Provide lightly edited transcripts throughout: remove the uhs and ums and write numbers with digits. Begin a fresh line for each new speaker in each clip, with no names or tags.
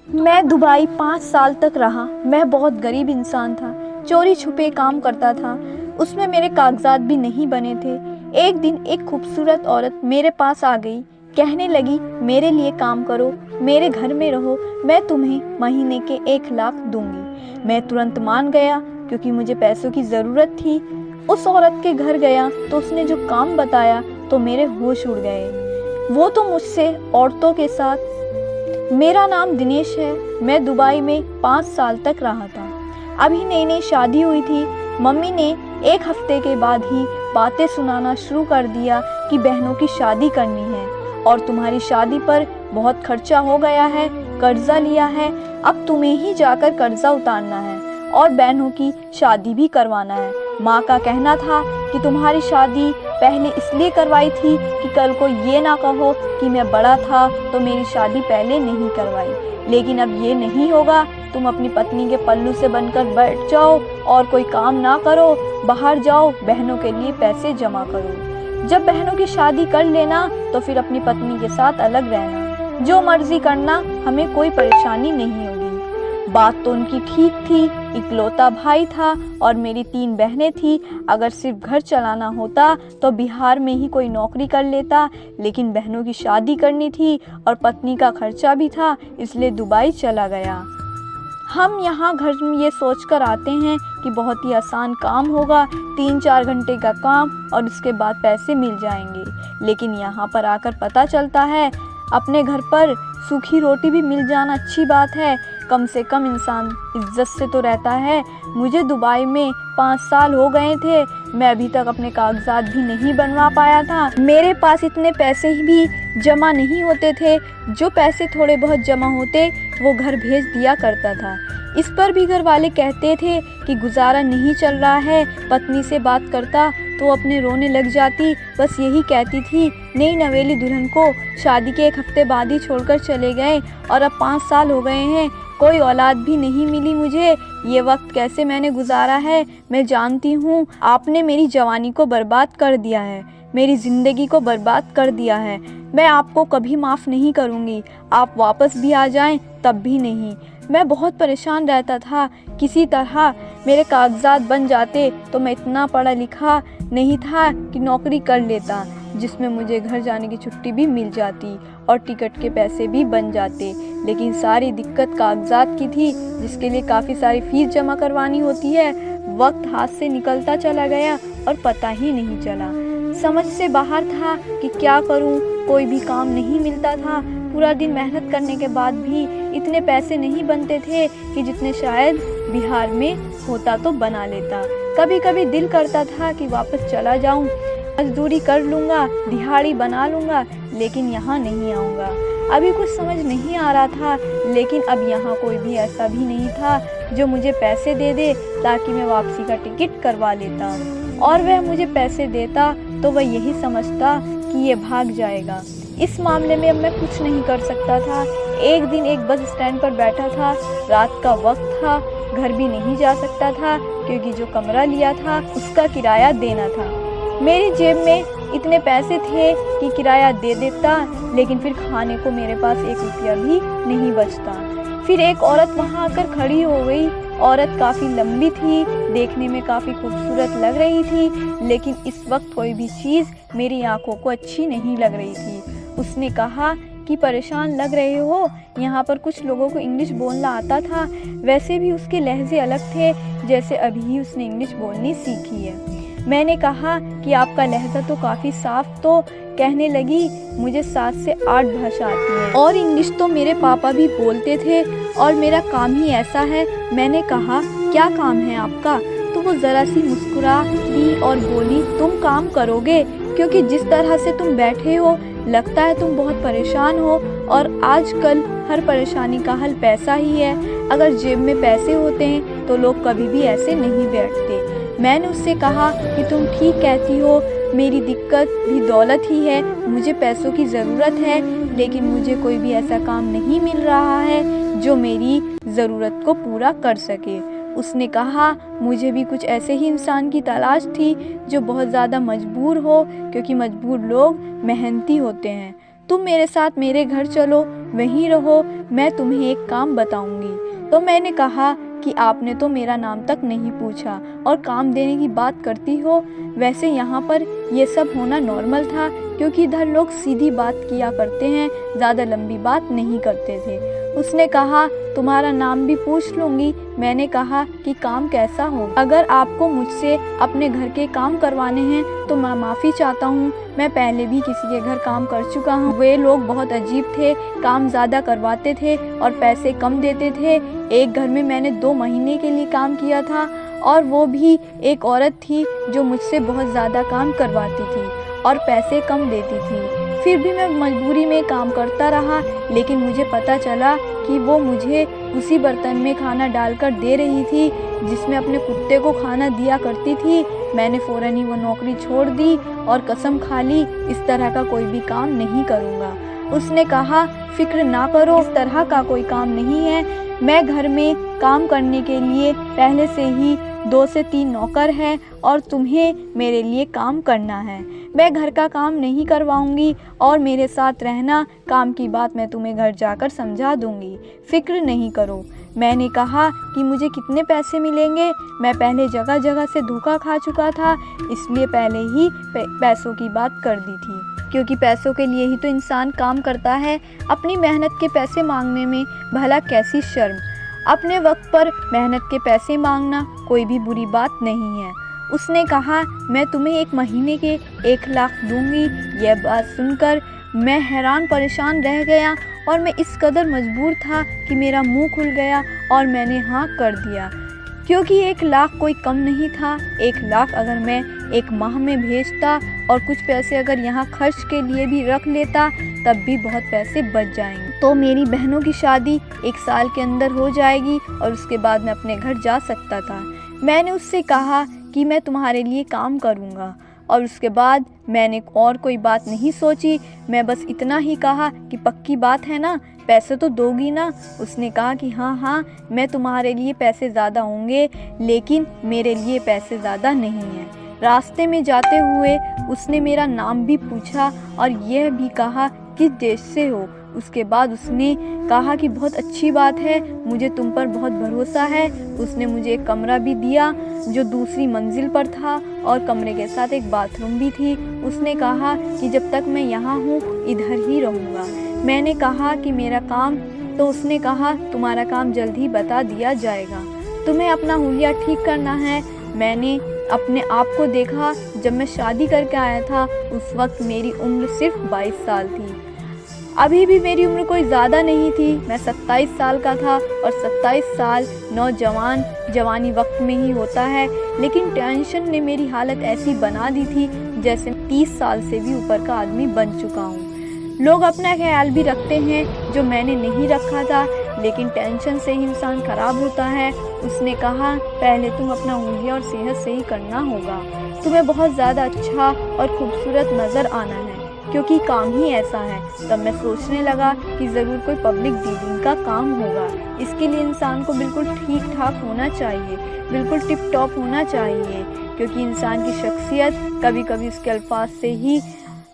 मैं दुबई 5 साल तक रहा। मैं बहुत गरीब इंसान था, चोरी छुपे काम करता था। उसमें मेरे कागजात भी नहीं बने थे। एक दिन एक खूबसूरत औरत मेरे पास आ गई, कहने लगी मेरे लिए काम करो, मेरे घर में रहो, मैं तुम्हें महीने के 1 लाख दूंगी। मैं तुरंत मान गया क्योंकि मुझे पैसों की ज़रूरत थी। उस औरत के घर गया तो उसने जो काम बताया तो मेरे होश उड़ गए। वो तो मुझसे औरतों के साथ। मेरा नाम दिनेश है। मैं दुबई में 5 साल तक रहा था। अभी नई नई शादी हुई थी। मम्मी ने 1 हफ्ते के बाद ही बातें सुनाना शुरू कर दिया कि बहनों की शादी करनी है और तुम्हारी शादी पर बहुत खर्चा हो गया है, कर्जा लिया है, अब तुम्हें ही जाकर कर्जा उतारना है और बहनों की शादी भी करवाना है। माँ का कहना था कि तुम्हारी शादी पहले इसलिए करवाई थी कि कल को ये ना कहो कि मैं बड़ा था तो मेरी शादी पहले नहीं करवाई, लेकिन अब ये नहीं होगा। तुम अपनी पत्नी के पल्लू से बनकर बैठ जाओ और कोई काम ना करो, बाहर जाओ, बहनों के लिए पैसे जमा करो। जब बहनों की शादी कर लेना तो फिर अपनी पत्नी के साथ अलग रहना, जो मर्जी करना, हमें कोई परेशानी नहीं होगी। बात तो उनकी ठीक थी। इकलौता भाई था और मेरी 3 बहनें थी। अगर सिर्फ घर चलाना होता तो बिहार में ही कोई नौकरी कर लेता, लेकिन बहनों की शादी करनी थी और पत्नी का खर्चा भी था, इसलिए दुबई चला गया। हम यहाँ घर में ये सोचकर आते हैं कि बहुत ही आसान काम होगा, 3-4 घंटे का काम और उसके बाद पैसे मिल जाएंगे, लेकिन यहाँ पर आकर पता चलता है अपने घर पर सूखी रोटी भी मिल जाना अच्छी बात है, कम से कम इंसान इज्जत से तो रहता है। मुझे दुबई में 5 साल हो गए थे, मैं अभी तक अपने कागजात भी नहीं बनवा पाया था। मेरे पास इतने पैसे भी जमा नहीं होते थे। जो पैसे थोड़े बहुत जमा होते वो घर भेज दिया करता था। इस पर भी घर वाले कहते थे कि गुजारा नहीं चल रहा है। पत्नी से बात करता तो अपने रोने लग जाती, बस यही कहती थी नई नवेली दुल्हन को शादी के 1 हफ्ते बाद ही छोड़कर चले गए और अब 5 साल हो गए हैं, कोई औलाद भी नहीं मिली मुझे। ये वक्त कैसे मैंने गुजारा है मैं जानती हूँ। आपने मेरी जवानी को बर्बाद कर दिया है, मेरी ज़िंदगी को बर्बाद कर दिया है। मैं आपको कभी माफ़ नहीं करूँगी। आप वापस भी आ जाएं तब भी नहीं। मैं बहुत परेशान रहता था। किसी तरह मेरे कागजात बन जाते तो मैं इतना पढ़ा लिखा नहीं था कि नौकरी कर लेता जिसमें मुझे घर जाने की छुट्टी भी मिल जाती और टिकट के पैसे भी बन जाते, लेकिन सारी दिक्कत कागजात की थी, जिसके लिए काफ़ी सारी फीस जमा करवानी होती है। वक्त हाथ से निकलता चला गया और पता ही नहीं चला। समझ से बाहर था कि क्या करूं, कोई भी काम नहीं मिलता था। पूरा दिन मेहनत करने के बाद भी इतने पैसे नहीं बनते थे कि जितने शायद बिहार में होता तो बना लेता। कभी कभी दिल करता था कि वापस चला जाऊं, मजदूरी कर लूँगा, दिहाड़ी बना लूँगा, लेकिन यहाँ नहीं आऊँगा। अभी कुछ समझ नहीं आ रहा था, लेकिन अब यहाँ कोई भी ऐसा भी नहीं था जो मुझे पैसे दे दे ताकि मैं वापसी का टिकट करवा लेता, और वह मुझे पैसे देता तो वह यही समझता कि ये भाग जाएगा। इस मामले में अब मैं कुछ नहीं कर सकता था। एक दिन एक बस स्टैंड पर बैठा था, रात का वक्त था, घर भी नहीं जा सकता था क्योंकि जो कमरा लिया था उसका किराया देना था। मेरी जेब में इतने पैसे थे कि किराया दे देता, लेकिन फिर खाने को मेरे पास 1 रुपया भी नहीं बचता। फिर एक औरत वहाँ आकर खड़ी हो गई। औरत काफ़ी लंबी थी, देखने में काफ़ी खूबसूरत लग रही थी, लेकिन इस वक्त कोई भी चीज़ मेरी आंखों को अच्छी नहीं लग रही थी। उसने कहा कि परेशान लग रहे हो। यहाँ पर कुछ लोगों को इंग्लिश बोलना आता था, वैसे भी उसके लहजे अलग थे, जैसे अभी ही उसने इंग्लिश बोलनी सीखी है। मैंने कहा कि आपका लहजा तो काफ़ी साफ। तो कहने लगी मुझे 7 से 8 भाषा आती है और इंग्लिश तो मेरे पापा भी बोलते थे और मेरा काम ही ऐसा है। मैंने कहा क्या काम है आपका? तो वो ज़रा सी मुस्कुरा ली और बोली तुम काम करोगे, क्योंकि जिस तरह से तुम बैठे हो लगता है तुम बहुत परेशान हो, और आजकल हर परेशानी का हल पैसा ही है। अगर जेब में पैसे होते हैं तो लोग कभी भी ऐसे नहीं बैठते। मैंने उससे कहा कि तुम ठीक कहती हो, मेरी दिक्कत भी दौलत ही है, मुझे पैसों की ज़रूरत है, लेकिन मुझे कोई भी ऐसा काम नहीं मिल रहा है जो मेरी ज़रूरत को पूरा कर सके। उसने कहा मुझे भी कुछ ऐसे ही इंसान की तलाश थी जो बहुत ज़्यादा मजबूर हो, क्योंकि मजबूर लोग मेहनती होते हैं। तुम मेरे साथ मेरे घर चलो, वहीं रहो, मैं तुम्हें एक काम बताऊंगी। तो मैंने कहा कि आपने तो मेरा नाम तक नहीं पूछा और काम देने की बात करती हो। वैसे यहाँ पर ये सब होना नॉर्मल था, क्योंकि इधर लोग सीधी बात किया करते हैं, ज़्यादा लंबी बात नहीं करते थे। उसने कहा तुम्हारा नाम भी पूछ लूँगी। मैंने कहा कि काम कैसा हो, अगर आपको मुझसे अपने घर के काम करवाने हैं तो मैं माफ़ी चाहता हूँ। मैं पहले भी किसी के घर काम कर चुका हूँ, वे लोग बहुत अजीब थे, काम ज़्यादा करवाते थे और पैसे कम देते थे। एक घर में मैंने 2 महीने के लिए काम किया था और वो भी एक औरत थी जो मुझसे बहुत ज़्यादा काम करवाती थी और पैसे कम देती थी। फिर भी मैं मजबूरी में काम करता रहा, लेकिन मुझे पता चला कि वो मुझे उसी बर्तन में खाना डालकर दे रही थी जिसमें अपने कुत्ते को खाना दिया करती थी। मैंने फ़ौरन ही वो नौकरी छोड़ दी और कसम खा ली इस तरह का कोई भी काम नहीं करूँगा। उसने कहा फिक्र ना करो, इस तरह का कोई काम नहीं है। मैं घर में काम करने के लिए पहले से ही 2 से 3 नौकर हैं और तुम्हें मेरे लिए काम करना है। मैं घर का काम नहीं करवाऊंगी और मेरे साथ रहना, काम की बात मैं तुम्हें घर जाकर समझा दूंगी, फिक्र नहीं करो। मैंने कहा कि मुझे कितने पैसे मिलेंगे। मैं पहले जगह जगह से धोखा खा चुका था, इसलिए पहले ही पैसों की बात कर दी थी, क्योंकि पैसों के लिए ही तो इंसान काम करता है। अपनी मेहनत के पैसे मांगने में भला कैसी शर्म। अपने वक्त पर मेहनत के पैसे मांगना कोई भी बुरी बात नहीं है। उसने कहा मैं तुम्हें 1 महीने के 1 लाख दूंगी। यह बात सुनकर मैं हैरान परेशान रह गया और मैं इस कदर मजबूर था कि मेरा मुंह खुल गया और मैंने हाँ कर दिया, क्योंकि 1 लाख कोई कम नहीं था। 1 लाख अगर मैं 1 माह में भेजता और कुछ पैसे अगर यहाँ खर्च के लिए भी रख लेता तब भी बहुत पैसे बच जाएंगे, तो मेरी बहनों की शादी 1 साल के अंदर हो जाएगी और उसके बाद मैं अपने घर जा सकता था। मैंने उससे कहा कि मैं तुम्हारे लिए काम करूँगा और उसके बाद मैंने और कोई बात नहीं सोची। मैं बस इतना ही कहा कि पक्की बात है ना, पैसे तो दोगी ना। उसने कहा कि हाँ हाँ, मैं तुम्हारे लिए पैसे ज़्यादा होंगे, लेकिन मेरे लिए पैसे ज़्यादा नहीं हैं। रास्ते में जाते हुए उसने मेरा नाम भी पूछा और यह भी कहा किस देश से हो। उसके बाद उसने कहा कि बहुत अच्छी बात है, मुझे तुम पर बहुत भरोसा है। उसने मुझे एक कमरा भी दिया जो दूसरी मंजिल पर था और कमरे के साथ एक बाथरूम भी थी। उसने कहा कि जब तक मैं यहाँ हूँ इधर ही रहूँगा। मैंने कहा कि मेरा काम, तो उसने कहा तुम्हारा काम जल्द ही बता दिया जाएगा, तुम्हें अपना हुलिया ठीक करना है। मैंने अपने आप को देखा जब मैं शादी करके आया था, उस वक्त मेरी उम्र सिर्फ 22 साल थी। अभी भी मेरी उम्र कोई ज़्यादा नहीं थी, मैं 27 साल का था और 27 साल नौजवान जवानी वक्त में ही होता है। लेकिन टेंशन ने मेरी हालत ऐसी बना दी थी जैसे 30 साल से भी ऊपर का आदमी बन चुका हूँ। लोग अपना ख्याल भी रखते हैं जो मैंने नहीं रखा था, लेकिन टेंशन से ही इंसान खराब होता है। उसने कहा पहले तुम अपना हुलिया और सेहत सही करना होगा, तुम्हें बहुत ज़्यादा अच्छा और खूबसूरत नज़र आना है, क्योंकि काम ही ऐसा है। तब मैं सोचने लगा कि ज़रूर कोई पब्लिक डीलिंग का काम होगा। इसके लिए इंसान को बिल्कुल ठीक ठाक होना चाहिए, बिल्कुल टिप टॉप होना चाहिए, क्योंकि इंसान की शख्सियत कभी कभी उसके अल्फाज से ही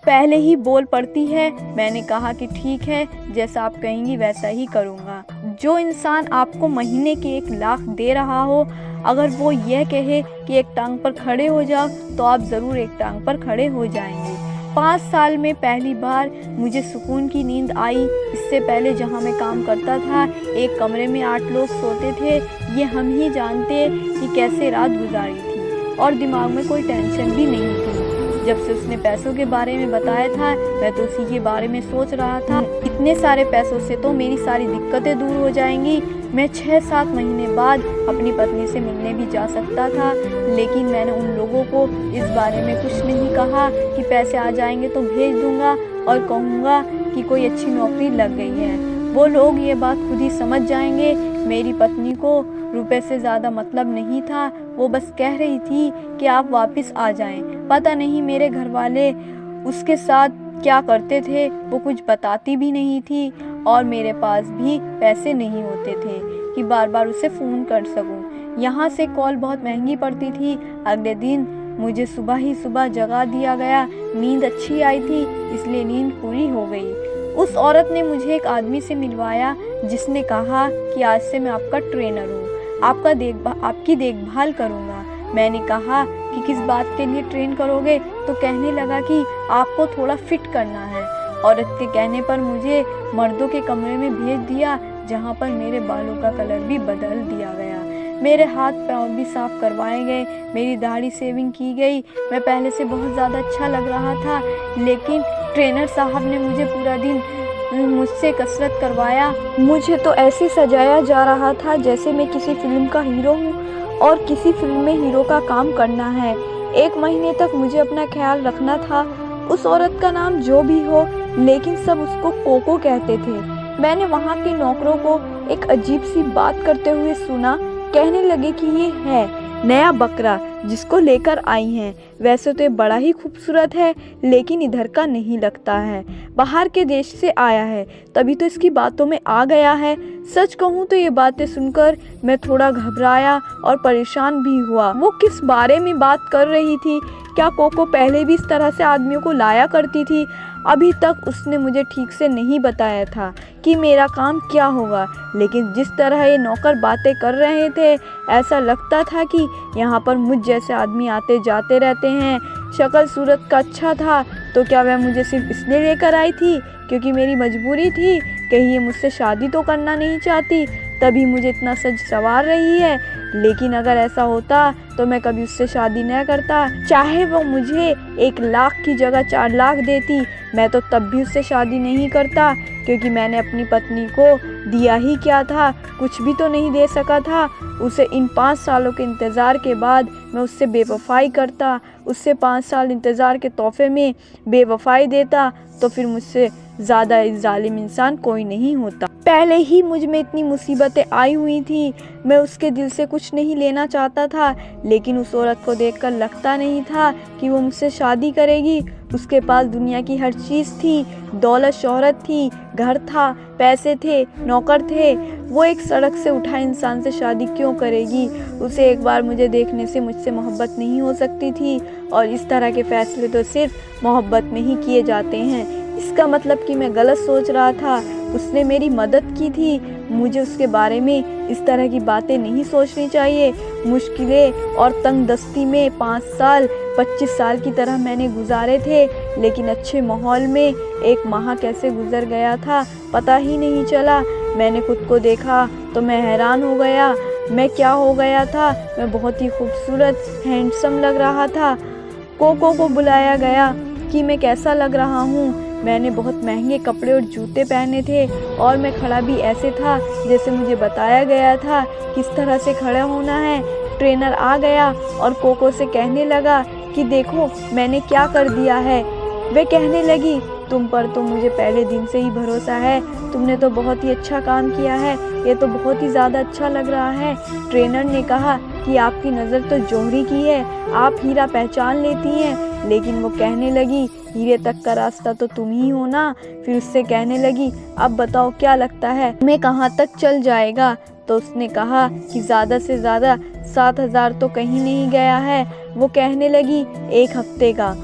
पहले ही बोल पड़ती है। मैंने कहा कि ठीक है, जैसा आप कहेंगी वैसा ही करूँगा। जो इंसान आपको महीने के 1 लाख दे रहा हो, अगर वो यह कहे कि एक टांग पर खड़े हो जाओ, तो आप ज़रूर एक टांग पर खड़े हो जाएंगे। 5 साल में पहली बार मुझे सुकून की नींद आई। इससे पहले जहाँ मैं काम करता था, एक कमरे में 8 लोग सोते थे। ये हम ही जानते कि कैसे रात गुजारी थी और दिमाग में कोई टेंशन भी नहीं थी। जब से उसने पैसों के बारे में बताया था, मैं तो उसी के बारे में सोच रहा था। इतने सारे पैसों से तो मेरी सारी दिक्कतें दूर हो जाएंगी। मैं 6-7 महीने बाद अपनी पत्नी से मिलने भी जा सकता था, लेकिन मैंने उन लोगों को इस बारे में कुछ नहीं कहा कि पैसे आ जाएंगे तो भेज दूंगा और कहूँगा कि कोई अच्छी नौकरी लग गई है। वो लोग ये बात खुद ही समझ जाएंगे। मेरी पत्नी को रुपए से ज़्यादा मतलब नहीं था, वो बस कह रही थी कि आप वापस आ जाएं। पता नहीं मेरे घर वाले उसके साथ क्या करते थे, वो कुछ बताती भी नहीं थी और मेरे पास भी पैसे नहीं होते थे कि बार बार उसे फ़ोन कर सकूं। यहाँ से कॉल बहुत महंगी पड़ती थी। अगले दिन मुझे सुबह ही सुबह जगा दिया गया। नींद अच्छी आई थी, इसलिए नींद पूरी हो गई। उस औरत ने मुझे एक आदमी से मिलवाया, जिसने कहा कि आज से मैं आपका ट्रेनर हूँ, आपकी देखभाल करूँगा। मैंने कहा कि किस बात के लिए ट्रेन करोगे? तो कहने लगा कि आपको थोड़ा फिट करना है। औरत के कहने पर मुझे मर्दों के कमरे में भेज दिया, जहाँ पर मेरे बालों का कलर भी बदल दिया गया। मेरे हाथ पाँव भी साफ करवाए गए, मेरी दाढ़ी शेविंग की गई। मैं पहले से बहुत ज़्यादा अच्छा लग रहा था, लेकिन ट्रेनर साहब ने मुझे पूरा दिन मुझसे कसरत करवाया। मुझे तो ऐसे सजाया जा रहा था जैसे मैं किसी फिल्म का हीरो हूँ और किसी फिल्म में हीरो का काम करना है। 1 महीने तक मुझे अपना ख्याल रखना था। उस औरत का नाम जो भी हो, लेकिन सब उसको कोको कहते थे। मैंने वहाँ के नौकरों को एक अजीब सी बात करते हुए सुना। कहने लगे कि ये है नया बकरा जिसको लेकर आई हैं। वैसे तो ये बड़ा ही खूबसूरत है, लेकिन इधर का नहीं लगता है, बाहर के देश से आया है, तभी तो इसकी बातों में आ गया है। सच कहूँ तो ये बातें सुनकर मैं थोड़ा घबराया और परेशान भी हुआ। वो किस बारे में बात कर रही थी? क्या कोको पहले भी इस तरह से आदमियों को लाया करती थी? अभी तक उसने मुझे ठीक से नहीं बताया था कि मेरा काम क्या होगा, लेकिन जिस तरह ये नौकर बातें कर रहे थे, ऐसा लगता था कि यहाँ पर मुझ जैसे आदमी आते जाते रहते हैं। शक्ल सूरत का अच्छा था, तो क्या वह मुझे सिर्फ इसलिए लेकर आई थी क्योंकि मेरी मजबूरी थी? कहीं ये मुझसे शादी तो करना नहीं चाहती, तभी मुझे इतना सज सवार रही है। लेकिन अगर ऐसा होता तो मैं कभी उससे शादी न करता। चाहे वो मुझे 1 लाख की जगह 4 लाख देती, मैं तो तब भी उससे शादी नहीं करता, क्योंकि मैंने अपनी पत्नी को दिया ही क्या था? कुछ भी तो नहीं दे सका था उसे। इन 5 सालों के इंतज़ार के बाद मैं उससे बेवफाई करता, उससे 5 साल इंतज़ार के तोहफे में बेवफाई देता, तो फिर मुझसे ज़्यादा जालिम इंसान कोई नहीं होता। पहले ही मुझ में इतनी मुसीबतें आई हुई थी, मैं उसके दिल से कुछ नहीं लेना चाहता था, लेकिन उस औरत को देखकर लगता नहीं था कि वो मुझसे शादी करेगी। उसके पास दुनिया की हर चीज़ थी, दौलत शोहरत थी, घर था, पैसे थे, नौकर थे। वो एक सड़क से उठा इंसान से शादी क्यों करेगी? उसे एक बार मुझे देखने से मुझसे मोहब्बत नहीं हो सकती थी, और इस तरह के फैसले तो सिर्फ मोहब्बत में ही किए जाते हैं। इसका मतलब कि मैं गलत सोच रहा था। उसने मेरी मदद की थी, मुझे उसके बारे में इस तरह की बातें नहीं सोचनी चाहिए। मुश्किलें और तंगदस्ती में 5 साल 25 साल की तरह मैंने गुजारे थे, लेकिन अच्छे माहौल में 1 माह कैसे गुजर गया था पता ही नहीं चला। मैंने खुद को देखा तो मैं हैरान हो गया। मैं क्या हो गया था? मैं बहुत ही खूबसूरत हैंडसम लग रहा था। कोको को बुलाया गया कि मैं कैसा लग रहा हूँ। मैंने बहुत महंगे कपड़े और जूते पहने थे, और मैं खड़ा भी ऐसे था जैसे मुझे बताया गया था किस तरह से खड़ा होना है। ट्रेनर आ गया और कोको से कहने लगा कि देखो मैंने क्या कर दिया है। वे कहने लगी, तुम पर तो मुझे पहले दिन से ही भरोसा है, तुमने तो बहुत ही अच्छा काम किया है, ये तो बहुत ही ज़्यादा अच्छा लग रहा है। ट्रेनर ने कहा कि आपकी नज़र तो जौहरी की है, आप हीरा पहचान लेती हैं। लेकिन वो कहने लगी, हीरे तक का रास्ता तो तुम ही हो ना। फिर उससे कहने लगी, अब बताओ क्या लगता है मैं कहाँ तक चल जाएगा? तो उसने कहा कि ज़्यादा से ज़्यादा 7,000 तो कहीं नहीं गया है। वो कहने लगी 1 हफ्ते का।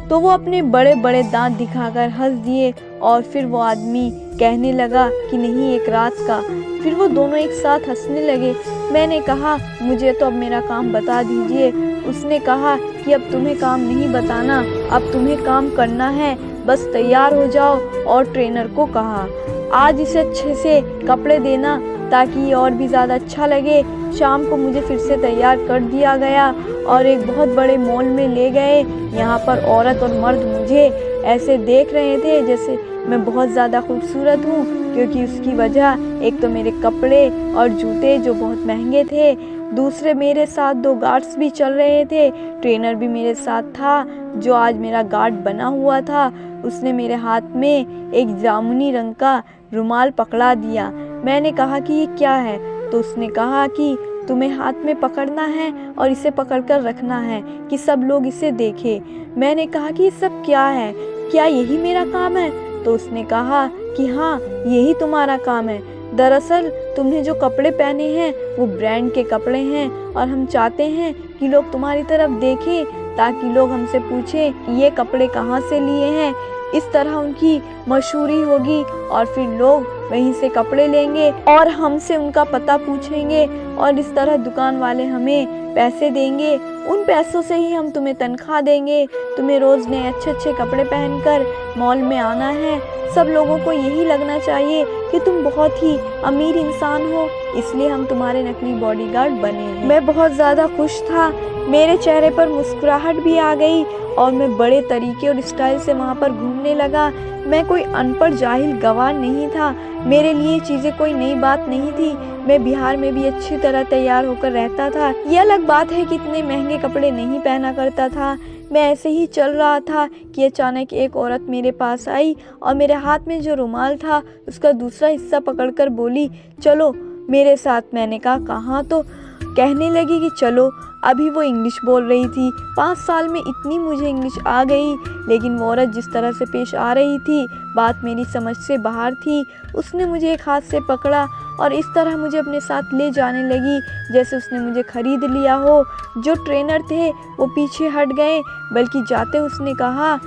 तो वो अपने बड़े बड़े दांत दिखाकर हंस दिए, और फिर वो आदमी कहने लगा कि नहीं 1 रात का। फिर वो दोनों एक साथ हंसने लगे। मैंने कहा मुझे तो अब मेरा काम बता दीजिए। उसने कहा कि अब तुम्हें काम नहीं बताना, अब तुम्हें काम करना है, बस तैयार हो जाओ। और ट्रेनर को कहा आज इसे अच्छे से कपड़े देना ताकि ये और भी ज़्यादा अच्छा लगे। शाम को मुझे फिर से तैयार कर दिया गया और एक बहुत बड़े मॉल में ले गए। यहाँ पर औरत और मर्द मुझे ऐसे देख रहे थे जैसे मैं बहुत ज़्यादा खूबसूरत हूँ, क्योंकि उसकी वजह एक तो मेरे कपड़े और जूते जो बहुत महंगे थे, दूसरे मेरे साथ 2 गार्ड्स भी चल रहे थे। ट्रेनर भी मेरे साथ था जो आज मेरा गार्ड बना हुआ था। उसने मेरे हाथ में एक जामुनी रंग का रुमाल पकड़ा दिया। मैंने कहा कि ये क्या है? तो उसने कहा कि तुम्हें हाथ में पकड़ना है और इसे पकड़कर रखना है कि सब लोग इसे देखें। मैंने कहा कि ये सब क्या है, क्या यही मेरा काम है? तो उसने कहा कि हाँ यही तुम्हारा काम है। दरअसल तुमने जो कपड़े पहने हैं वो ब्रांड के कपड़े हैं, और हम चाहते हैं कि लोग तुम्हारी तरफ देखें ताकि लोग हमसे पूछें कि ये कपड़े कहाँ से लिए हैं। इस तरह उनकी मशहूरी होगी और फिर लोग वहीं से कपड़े लेंगे और हमसे उनका पता पूछेंगे और इस तरह दुकान वाले हमें पैसे देंगे। उन पैसों से ही हम तुम्हें तनख्वाह देंगे। तुम्हें रोज़ नए अच्छे अच्छे कपड़े पहनकर मॉल में आना है। सब लोगों को यही लगना चाहिए कि तुम बहुत ही अमीर इंसान हो, इसलिए हम तुम्हारे नकली बॉडीगार्ड बने हैं। मैं बहुत ज़्यादा खुश था, मेरे चेहरे पर मुस्कुराहट भी आ गई और मैं बड़े तरीके और स्टाइल से वहाँ पर घूमने लगा। मैं कोई अनपढ़ जाहिल गवार नहीं था, मेरे लिए चीज़ें कोई नई बात नहीं थी। मैं बिहार में भी अच्छी तरह तैयार होकर रहता था। ये अलग बात है कि इतने महंगे कपड़े नहीं पहना करता था। मैं ऐसे ही चल रहा था कि अचानक एक औरत मेरे पास आई और मेरे हाथ में जो रुमाल था उसका दूसरा हिस्सा पकड़कर बोली, चलो मेरे साथ। मैंने कहा कहाँ? तो कहने लगी कि चलो। अभी वो इंग्लिश बोल रही थी। 5 साल में इतनी मुझे इंग्लिश आ गई, लेकिन वो औरत जिस तरह से पेश आ रही थी बात मेरी समझ से बाहर थी। उसने मुझे एक हाथ से पकड़ा और इस तरह मुझे अपने साथ ले जाने लगी जैसे उसने मुझे खरीद लिया हो। जो ट्रेनर थे वो पीछे हट गए, बल्कि जाते उसने कहा,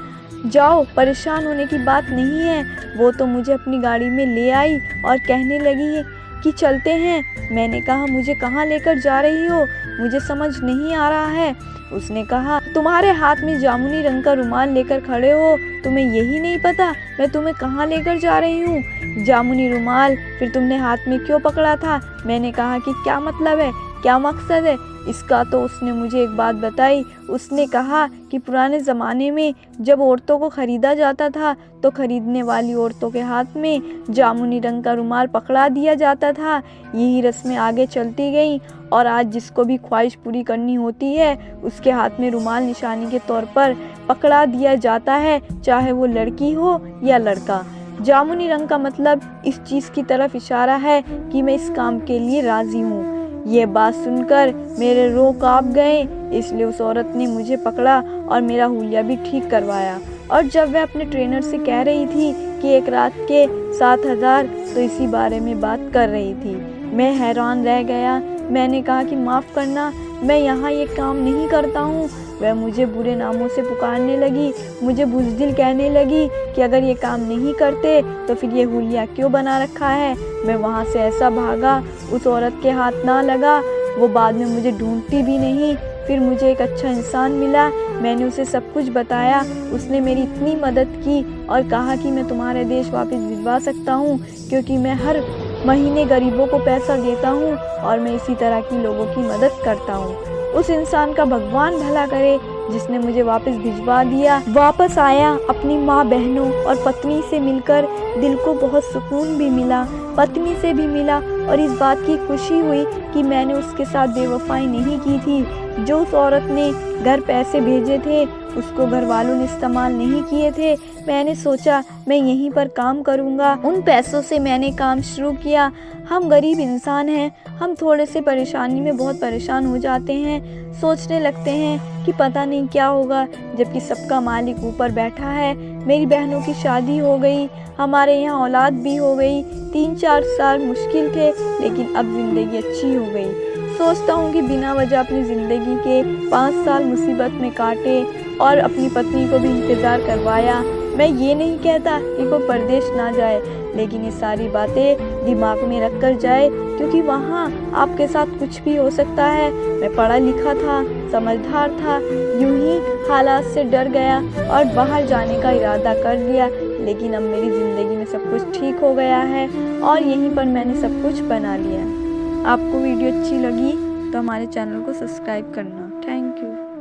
जाओ, परेशान होने की बात नहीं है। वो तो मुझे अपनी गाड़ी में ले आई और कहने लगी कि चलते हैं। मैंने कहा मुझे कहाँ लेकर जा रही हो, मुझे समझ नहीं आ रहा है। उसने कहा तुम्हारे हाथ में जामुनी रंग का रुमाल लेकर खड़े हो, तुम्हें यही नहीं पता मैं तुम्हें कहाँ लेकर जा रही हूँ? जामुनी रुमाल फिर तुमने हाथ में क्यों पकड़ा था? मैंने कहा कि क्या मतलब है, क्या मकसद है इसका? तो उसने मुझे एक बात बताई। उसने कहा कि पुराने ज़माने में जब औरतों को ख़रीदा जाता था तो ख़रीदने वाली औरतों के हाथ में जामुनी रंग का रुमाल पकड़ा दिया जाता था। यही रस्में आगे चलती गईं और आज जिसको भी ख्वाहिश पूरी करनी होती है उसके हाथ में रुमाल निशानी के तौर पर पकड़ा दिया जाता है, चाहे वो लड़की हो या लड़का। जामुनी रंग का मतलब इस चीज़ की तरफ इशारा है कि मैं इस काम के लिए राज़ी हूँ। ये बात सुनकर मेरे रों कांप गए, इसलिए उस औरत ने मुझे पकड़ा और मेरा हुलिया भी ठीक करवाया। और जब वह अपने ट्रेनर से कह रही थी कि एक रात के 7,000, तो इसी बारे में बात कर रही थी। मैं हैरान रह गया। मैंने कहा कि माफ़ करना, मैं यहाँ ये काम नहीं करता हूँ। वह मुझे बुरे नामों से पुकारने लगी, मुझे बुज़दिल कहने लगी कि अगर ये काम नहीं करते तो फिर ये हुलिया क्यों बना रखा है। मैं वहाँ से ऐसा भागा, उस औरत के हाथ ना लगा। वो बाद में मुझे ढूंढती भी नहीं। फिर मुझे एक अच्छा इंसान मिला, मैंने उसे सब कुछ बताया। उसने मेरी इतनी मदद की और कहा कि मैं तुम्हारे देश वापस भिजवा सकता हूँ, क्योंकि मैं हर महीने गरीबों को पैसा देता हूँ और मैं इसी तरह की लोगों की मदद करता हूँ। उस इंसान का भगवान भला करे जिसने मुझे वापस भिजवा दिया। वापस आया, अपनी माँ, बहनों और पत्नी से मिलकर दिल को बहुत सुकून भी मिला, पत्नी से भी मिला और इस बात की खुशी हुई कि मैंने उसके साथ बेवफाई नहीं की थी। जो उस औरत ने घर पैसे भेजे थे उसको घर वालों ने इस्तेमाल नहीं किए थे। मैंने सोचा मैं यहीं पर काम करूंगा। उन पैसों से मैंने काम शुरू किया। हम गरीब इंसान हैं, हम थोड़े से परेशानी में बहुत परेशान हो जाते हैं, सोचने लगते हैं कि पता नहीं क्या होगा, जबकि सबका मालिक ऊपर बैठा है। मेरी बहनों की शादी हो गई, हमारे यहाँ औलाद भी हो गई। 3-4 साल मुश्किल थे, लेकिन अब ज़िंदगी अच्छी हो गई। सोचता हूँ कि बिना वजह अपनी ज़िंदगी के 5 साल मुसीबत में काटे और अपनी पत्नी को भी इंतज़ार करवाया। मैं ये नहीं कहता कि कोई परदेश ना जाए, लेकिन ये सारी बातें दिमाग में रख कर जाए, क्योंकि वहाँ आपके साथ कुछ भी हो सकता है। मैं पढ़ा लिखा था, समझदार था, यूं ही हालात से डर गया और बाहर जाने का इरादा कर लिया। लेकिन अब मेरी ज़िंदगी में सब कुछ ठीक हो गया है और यहीं पर मैंने सब कुछ बना लिया। आपको वीडियो अच्छी लगी तो हमारे चैनल को सब्सक्राइब करना। Thank you.